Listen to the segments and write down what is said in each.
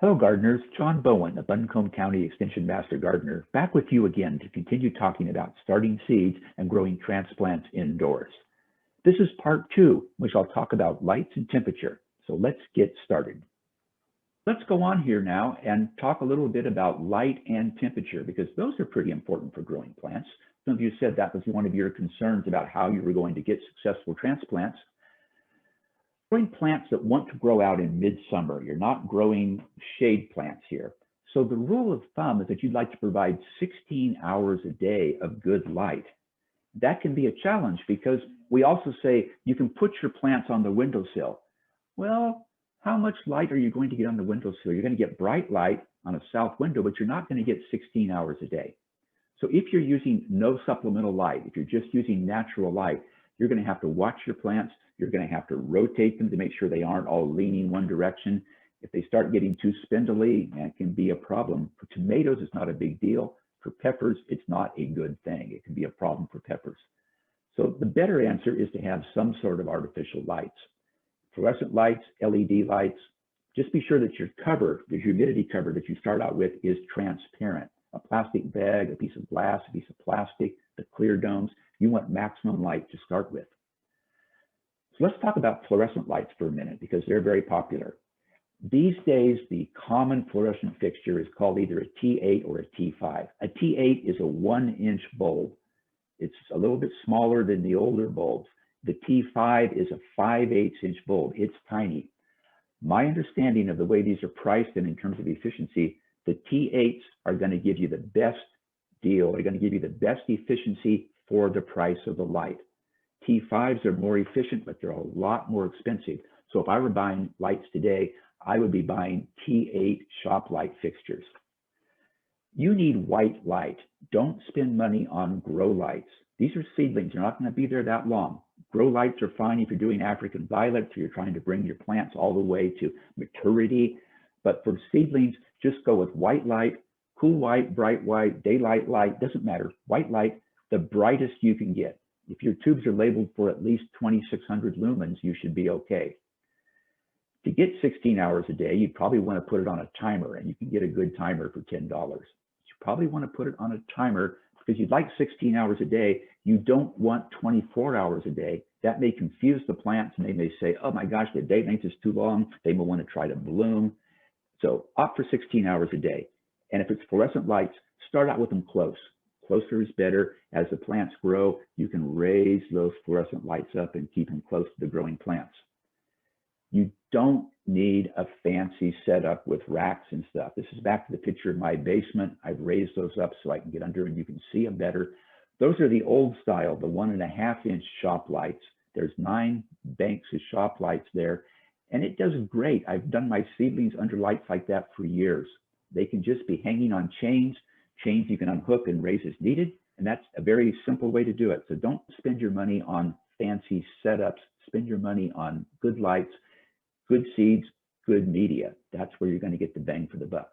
Hello, gardeners. John Bowen, a Buncombe County Extension Master Gardener, back with you again to continue talking about starting seeds and growing transplants indoors. This is part two, which I'll talk about lights and temperature. So let's get started. Let's go on here now and talk a little bit about light and temperature, because those are pretty important for growing plants. Some of you said that was one of your concerns about how you were going to get successful transplants. Growing plants that want to grow out in midsummer, you're not growing shade plants here. So the rule of thumb is that you'd like to provide 16 hours a day of good light. That can be a challenge because we also say you can put your plants on the windowsill. Well, how much light are you going to get on the windowsill? You're going to get bright light on a south window, but you're not going to get 16 hours a day. So if you're using no supplemental light, if you're just using natural light, you're going to have to watch your plants. You're going to have to rotate them to make sure they aren't all leaning one direction. If they start getting too spindly, that can be a problem. For tomatoes, it's not a big deal. For peppers, it's not a good thing. It can be a problem for peppers. So the better answer is to have some sort of artificial lights. Fluorescent lights, LED lights. Just be sure that your cover, the humidity cover that you start out with, is transparent. A plastic bag, a piece of glass, a piece of plastic, the clear domes. You want maximum light to start with. So let's talk about fluorescent lights for a minute because they're very popular. These days, the common fluorescent fixture is called either a T8 or a T5. A T8 is a 1-inch bulb. It's a little bit smaller than the older bulbs. The T5 is a 5/8-inch bulb. It's tiny. My understanding of the way these are priced and in terms of efficiency, the T8s are going to give you the best deal. They're going to give you the best efficiency for the price of the light. T5s are more efficient, but they're a lot more expensive. So if I were buying lights today, I would be buying T8 shop light fixtures. You need white light. Don't spend money on grow lights. These are seedlings. They're not going to be there that long. Grow lights are fine if you're doing African violets or you're trying to bring your plants all the way to maturity. But for seedlings, just go with white light, cool white, bright white, daylight light, doesn't matter. White light, the brightest you can get. If your tubes are labeled for at least 2,600 lumens, you should be okay. To get 16 hours a day, you probably want to put it on a timer, and you can get a good timer for $10. You probably want to put it on a timer because you'd like 16 hours a day. You don't want 24 hours a day. That may confuse the plants, and they may say, oh my gosh, the day length is too long. They may want to try to bloom. So opt for 16 hours a day. And if it's fluorescent lights, start out with them close. Closer is better. As the plants grow, you can raise those fluorescent lights up and keep them close to the growing plants. You don't need a fancy setup with racks and stuff. This is back to the picture of my basement. I've raised those up so I can get under and you can see them better. Those are the old style, the 1.5-inch shop lights. There's 9 banks of shop lights there, and it does great. I've done my seedlings under lights like that for years. They can just be hanging on chains you can unhook and raise as needed, and that's a very simple way to do it. So don't spend your money on fancy setups. Spend your money on good lights, good seeds, good media. That's where you're going to get the bang for the buck.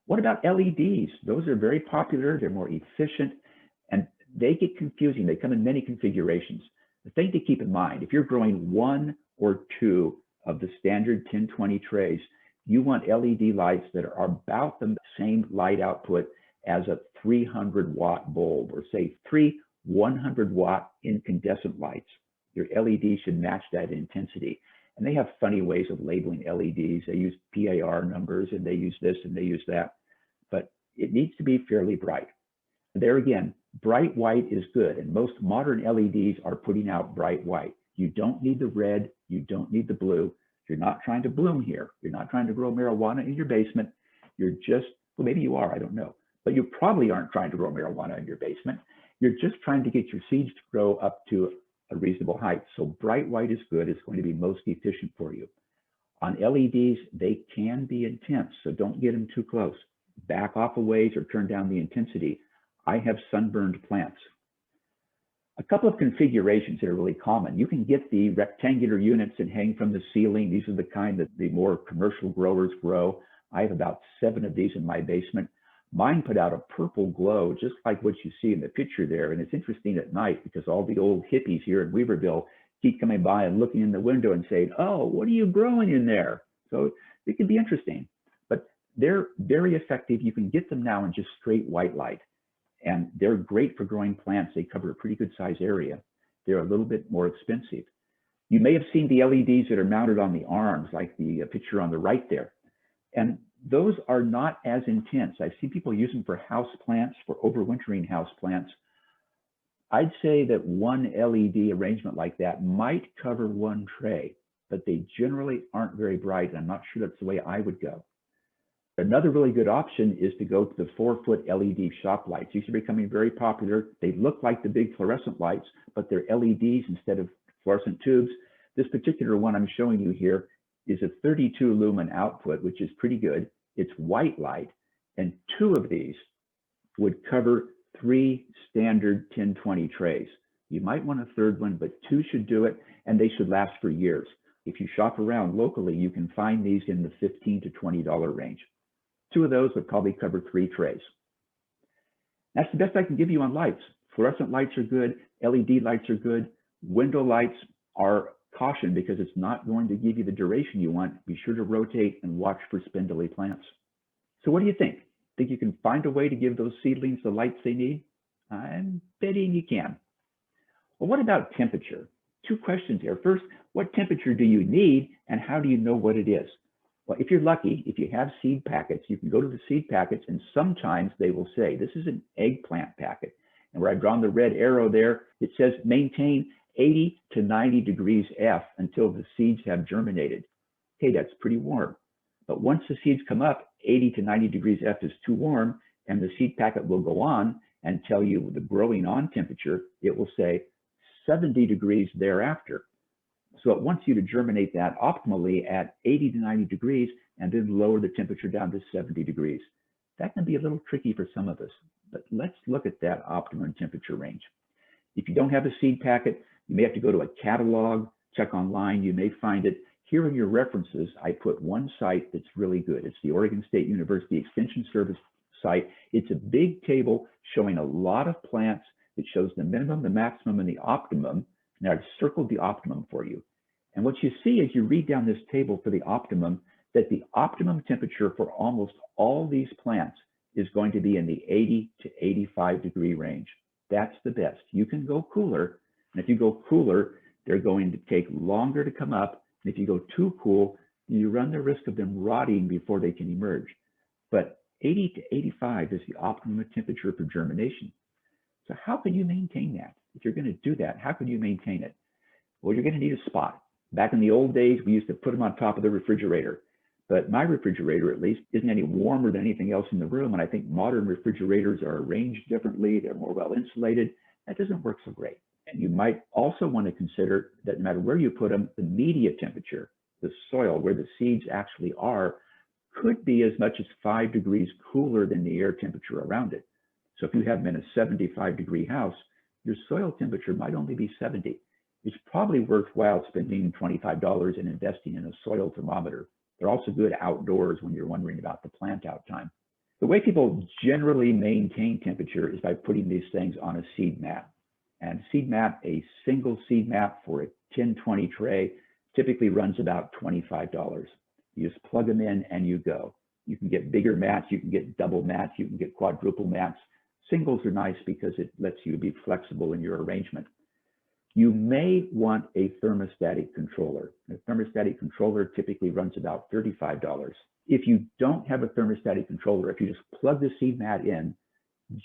What about LEDs? Those are very popular. They're more efficient, and they get confusing. They come in many configurations. The thing to keep in mind, if you're growing 1 or 2 of the standard 1020 trays, you want LED lights that are about the same light output as a 300-watt bulb, or say 3 100-watt incandescent lights. Your LED should match that intensity. And they have funny ways of labeling LEDs. They use PAR numbers, and they use this and they use that. But it needs to be fairly bright. There again, bright white is good, and most modern LEDs are putting out bright white. You don't need the red, you don't need the blue. You're not trying to bloom here. You're not trying to grow marijuana in your basement. You're just, well, maybe you are, I don't know. But you probably aren't trying to grow marijuana in your basement. You're just trying to get your seeds to grow up to a reasonable height. So bright white is good. It's going to be most efficient for you. On LEDs, they can be intense, so don't get them too close. Back off a ways or turn down the intensity. I have sunburned plants. A couple of configurations that are really common. You can get the rectangular units that hang from the ceiling. These are the kind that the more commercial growers grow. I have about 7 of these in my basement. Mine put out a purple glow, just like what you see in the picture there. And it's interesting at night because all the old hippies here in Weaverville keep coming by and looking in the window and saying, oh, what are you growing in there? So It can be interesting, but they're very effective. You can get them now in just straight white light, and they're great for growing plants. They cover a pretty good size area. They're a little bit more expensive. You may have seen the LEDs that are mounted on the arms, like the picture on the right there. And those are not as intense. I've seen people use them for house plants, for overwintering house plants. I'd say that one LED arrangement like that might cover one tray, but they generally aren't very bright. And I'm not sure that's the way I would go. Another really good option is to go to the 4-foot LED shop lights. These are becoming very popular. They look like the big fluorescent lights, but they're LEDs instead of fluorescent tubes. This particular one I'm showing you here is a 32 lumen output, which is pretty good. It's white light, and 2 of these would cover 3 standard 1020 trays. You might want a third one, but 2 should do it, and they should last for years. If you shop around locally, you can find these in the $15 to $20 range. 2 of those would probably cover 3 trays. That's the best I can give you on lights. Fluorescent lights are good, LED lights are good, window lights are caution because it's not going to give you the duration you want. Be sure to rotate and watch for spindly plants. So what do you think? Think you can find a way to give those seedlings the lights they need? I'm betting you can. Well, what about temperature? 2 questions here. First, what temperature do you need and how do you know what it is? Well, if you're lucky, if you have seed packets, you can go to the seed packets and sometimes they will say, this is an eggplant packet. And where I've drawn the red arrow there, it says maintain 80 to 90 degrees F until the seeds have germinated. Okay, that's pretty warm. But once the seeds come up, 80 to 90 degrees F is too warm, and the seed packet will go on and tell you the growing on temperature. It will say 70 degrees thereafter. So it wants you to germinate that optimally at 80 to 90 degrees and then lower the temperature down to 70 degrees. That can be a little tricky for some of us, but let's look at that optimum temperature range. If you don't have a seed packet, you may have to go to a catalog, check online, you may find it. Here in your references, I put one site that's really good. It's the Oregon State University Extension Service site. It's a big table showing a lot of plants. It shows the minimum, the maximum, and the optimum. Now I've circled the optimum for you. And what you see as you read down this table for the optimum, that the optimum temperature for almost all these plants is going to be in the 80 to 85 degree range. That's the best. You can go cooler, and if you go cooler, they're going to take longer to come up. And if you go too cool, you run the risk of them rotting before they can emerge. But 80 to 85 is the optimum temperature for germination. So how can you maintain that? If you're going to do that, how can you maintain it? Well, you're going to need a spot. Back in the old days, we used to put them on top of the refrigerator. But my refrigerator, at least, isn't any warmer than anything else in the room. And I think modern refrigerators are arranged differently. They're more well insulated. That doesn't work so great. And you might also want to consider that no matter where you put them, the media temperature, the soil where the seeds actually are, could be as much as 5 degrees cooler than the air temperature around it. So if you have them in a 75-degree house, your soil temperature might only be 70. It's probably worthwhile spending $25 and investing in a soil thermometer. They're also good outdoors when you're wondering about the plant out time. The way people generally maintain temperature is by putting these things on a seed mat. And seed mat, a single seed mat for a 1020 tray, typically runs about $25. You just plug them in and you go. You can get bigger mats, you can get double mats, you can get quadruple mats. Singles are nice because it lets you be flexible in your arrangement. You may want a thermostatic controller. A thermostatic controller typically runs about $35. If you don't have a thermostatic controller, if you just plug the seed mat in,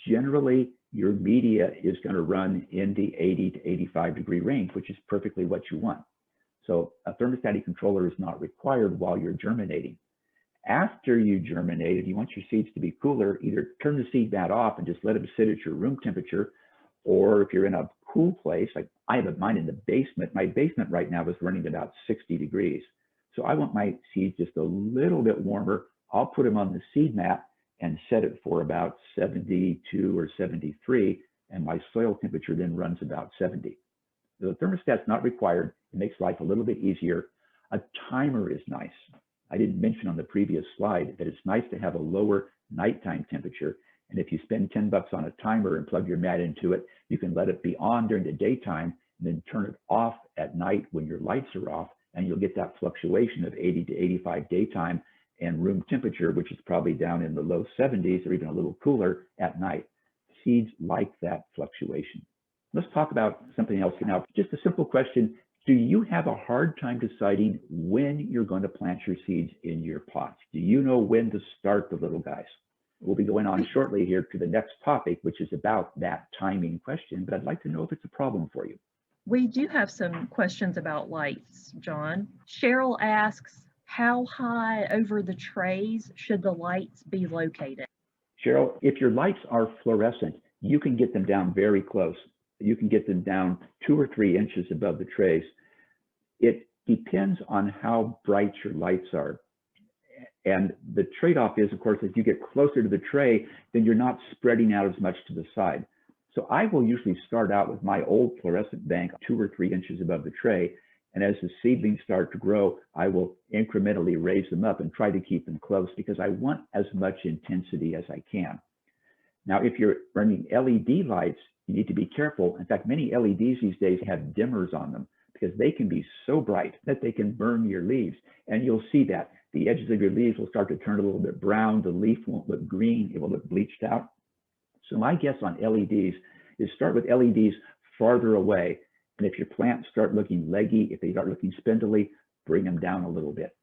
generally your media is going to run in the 80 to 85 degree range, which is perfectly what you want. So a thermostatic controller is not required while you're germinating. After you germinated, you want your seeds to be cooler, either turn the seed mat off and just let them sit at your room temperature, or if you're in a cool place, like I have mine in the basement, my basement right now is running about 60 degrees. So I want my seeds just a little bit warmer. I'll put them on the seed mat and set it for about 72 or 73, and my soil temperature then runs about 70. The thermostat's not required. It makes life a little bit easier. A timer is nice. I didn't mention on the previous slide that it's nice to have a lower nighttime temperature. And if you spend $10 on a timer and plug your mat into it, you can let it be on during the daytime and then turn it off at night when your lights are off, and you'll get that fluctuation of 80 to 85 daytime and room temperature, which is probably down in the low 70s or even a little cooler at night. Seeds like that fluctuation. Let's talk about something else now. Just a simple question. Do you have a hard time deciding when you're going to plant your seeds in your pots? Do you know when to start the little guys? We'll be going on shortly here to the next topic, which is about that timing question, but I'd like to know if it's a problem for you. We do have some questions about lights, John. Cheryl asks, how high over the trays should the lights be located? Cheryl, if your lights are fluorescent, you can get them down very close. You can get them down 2 or 3 inches above the trays. It depends on how bright your lights are. And the trade-off is, of course, as you get closer to the tray, then you're not spreading out as much to the side. So I will usually start out with my old fluorescent bank 2 or 3 inches above the tray. And as the seedlings start to grow, I will incrementally raise them up and try to keep them close because I want as much intensity as I can. Now, if you're running LED lights, you need to be careful. In fact, many LEDs these days have dimmers on them because they can be so bright that they can burn your leaves. And you'll see that. The edges of your leaves will start to turn a little bit brown. The leaf won't look green. It will look bleached out. So my guess on LEDs is start with LEDs farther away. And if your plants start looking leggy, if they start looking spindly, bring them down a little bit.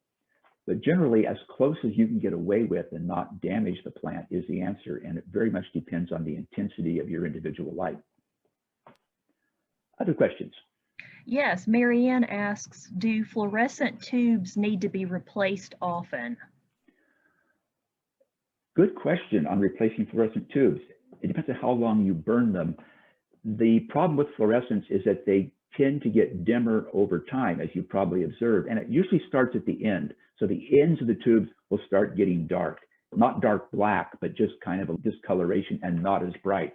But generally, as close as you can get away with and not damage the plant is the answer. And it very much depends on the intensity of your individual light. Other questions? Yes, Marianne asks, do fluorescent tubes need to be replaced often? Good question on replacing fluorescent tubes. It depends on how long you burn them. The problem with fluorescents is that they tend to get dimmer over time, as you probably observed, and it usually starts at the end. So the ends of the tubes will start getting dark, not dark black, but just kind of a discoloration and not as bright.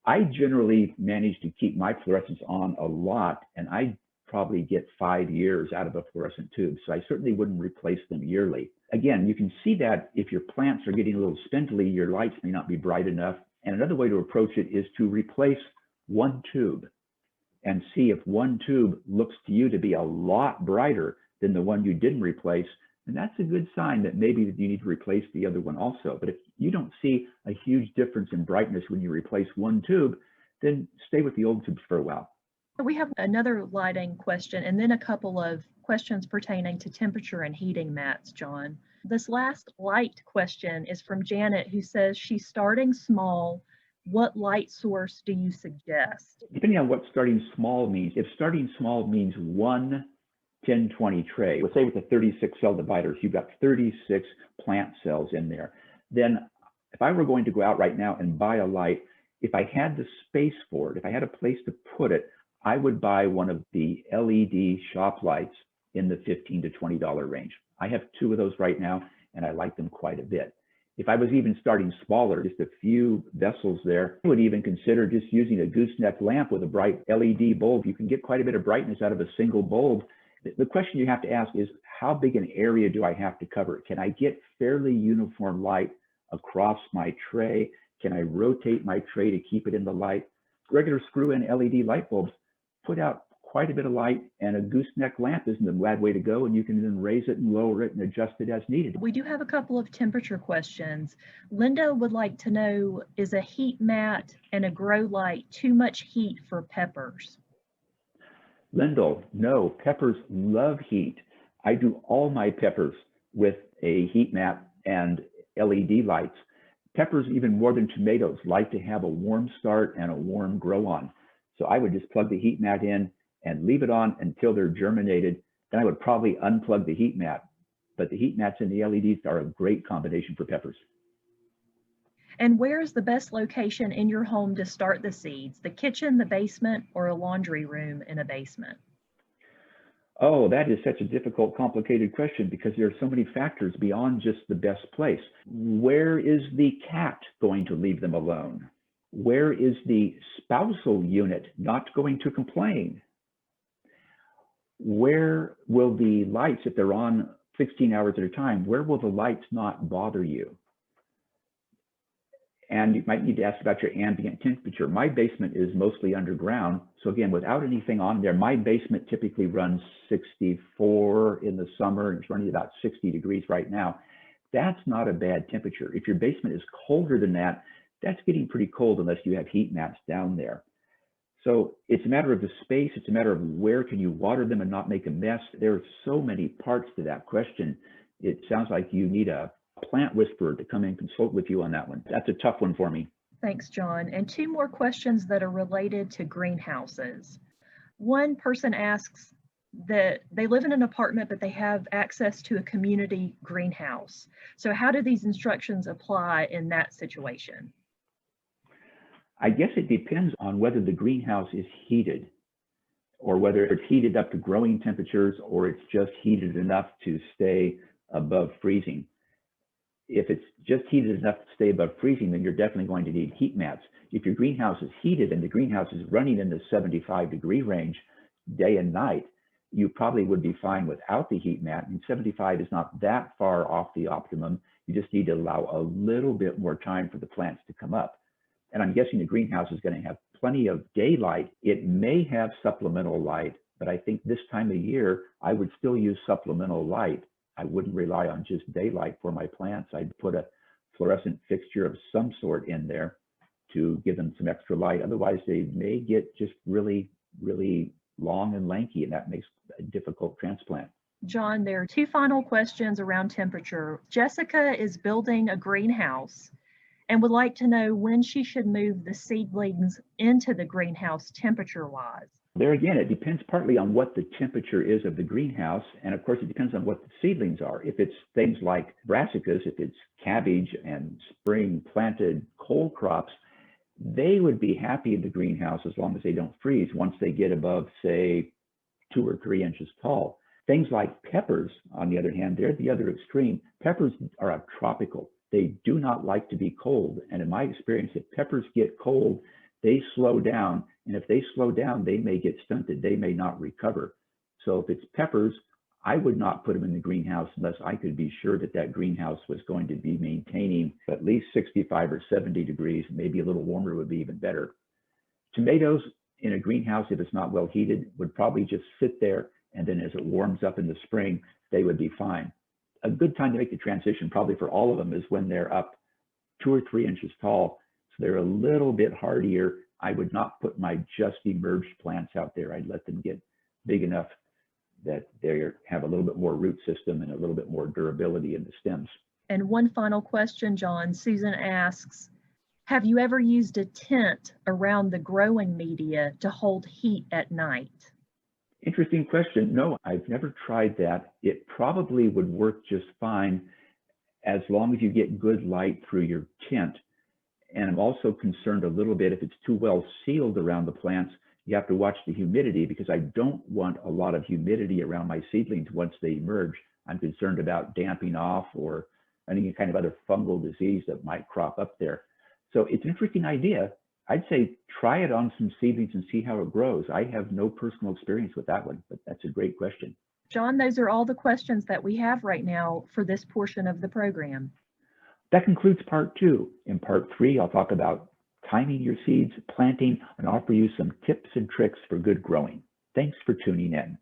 I generally manage to keep my fluorescents on a lot, and I probably get 5 years out of a fluorescent tube. So I certainly wouldn't replace them yearly. Again, you can see that if your plants are getting a little spindly, your lights may not be bright enough. And another way to approach it is to replace one tube and see if one tube looks to you to be a lot brighter than the one you didn't replace. And that's a good sign that maybe you need to replace the other one also. But if you don't see a huge difference in brightness when you replace one tube, then stay with the old tubes for a while. We have another lighting question and then a couple of questions pertaining to temperature and heating mats, John. This last light question is from Janet, who says she's starting small. What light source do you suggest? Depending on what starting small means, if starting small means one 10-20 tray, let's say with the 36 cell dividers, you've got 36 plant cells in there. Then if I were going to go out right now and buy a light, if I had the space for it, if I had a place to put it, I would buy one of the LED shop lights in the $15 to $20 range. I have 2 of those right now, and I like them quite a bit. If I was even starting smaller, just a few vessels there, I would even consider just using a gooseneck lamp with a bright LED bulb. You can get quite a bit of brightness out of a single bulb. The question you have to ask is, how big an area do I have to cover? Can I get fairly uniform light across my tray? Can I rotate my tray to keep it in the light? Regular screw-in LED light bulbs put out quite a bit of light, and a gooseneck lamp isn't a bad way to go, and you can then raise it and lower it and adjust it as needed. We do have a couple of temperature questions. Linda would like to know, is a heat mat and a grow light too much heat for peppers? Lindell, no, peppers love heat. I do all my peppers with a heat mat and LED lights. Peppers, even more than tomatoes, like to have a warm start and a warm grow on. So I would just plug the heat mat in and leave it on until they're germinated. Then I would probably unplug the heat mat. But the heat mats and the LEDs are a great combination for peppers. And where is the best location in your home to start the seeds? The kitchen, the basement, or a laundry room in a basement? Oh, that is such a difficult, complicated question because there are so many factors beyond just the best place. Where is the cat going to leave them alone? Where is the spousal unit not going to complain? Where will the lights, if they're on 16 hours at a time, where will the lights not bother you? And you might need to ask about your ambient temperature. My basement is mostly underground. So again, without anything on there, my basement typically runs 64 in the summer, and it's running about 60 degrees right now. That's not a bad temperature. If your basement is colder than that, that's getting pretty cold unless you have heat mats down there. So it's a matter of the space. It's a matter of where can you water them and not make a mess. There are so many parts to that question. It sounds like you need a plant whisperer to come and consult with you on that one. That's a tough one for me. Thanks, John. And two more questions that are related to greenhouses. One person asks that they live in an apartment, but they have access to a community greenhouse. So how do these instructions apply in that situation? I guess it depends on whether the greenhouse is heated or whether it's heated up to growing temperatures or it's just heated enough to stay above freezing. If it's just heated enough to stay above freezing, then you're definitely going to need heat mats. If your greenhouse is heated and the greenhouse is running in the 75-degree range day and night, you probably would be fine without the heat mat. And 75 is not that far off the optimum. You just need to allow a little bit more time for the plants to come up. And I'm guessing the greenhouse is going to have plenty of daylight. It may have supplemental light, but I think this time of year, I would still use supplemental light. I wouldn't rely on just daylight for my plants. I'd put a fluorescent fixture of some sort in there to give them some extra light. Otherwise, they may get just really, really long and lanky, and that makes a difficult transplant. John, there are two final questions around temperature. Jessica is building a greenhouse and would like to know when she should move the seedlings into the greenhouse temperature-wise. There again, it depends partly on what the temperature is of the greenhouse, and of course it depends on what the seedlings are. If it's things like brassicas, if it's cabbage and spring planted cold crops, they would be happy in the greenhouse as long as they don't freeze once they get above, say, 2 or 3 inches tall. Things like peppers, on the other hand, they're the other extreme. Peppers are a tropical. They do not like to be cold. And in my experience, if peppers get cold, they slow down. And if they slow down, they may get stunted. They may not recover. So if it's peppers, I would not put them in the greenhouse unless I could be sure that that greenhouse was going to be maintaining at least 65 or 70 degrees. Maybe a little warmer would be even better. Tomatoes in a greenhouse, if it's not well heated, would probably just sit there. And then as it warms up in the spring, they would be fine. A good time to make the transition, probably for all of them, is when they're up 2 or 3 inches tall. So they're a little bit hardier. I would not put my just emerged plants out there. I'd let them get big enough that they have a little bit more root system and a little bit more durability in the stems. And one final question, John. Susan asks, have you ever used a tent around the growing media to hold heat at night? Interesting question. No, I've never tried that. It probably would work just fine as long as you get good light through your tent. And I'm also concerned a little bit if it's too well sealed around the plants, you have to watch the humidity because I don't want a lot of humidity around my seedlings once they emerge. I'm concerned about damping off or any kind of other fungal disease that might crop up there. So it's an interesting idea. I'd say try it on some seedlings and see how it grows. I have no personal experience with that one, but that's a great question. John, those are all the questions that we have right now for this portion of the program. That concludes part 2. In part 3, I'll talk about timing your seeds, planting, and offer you some tips and tricks for good growing. Thanks for tuning in.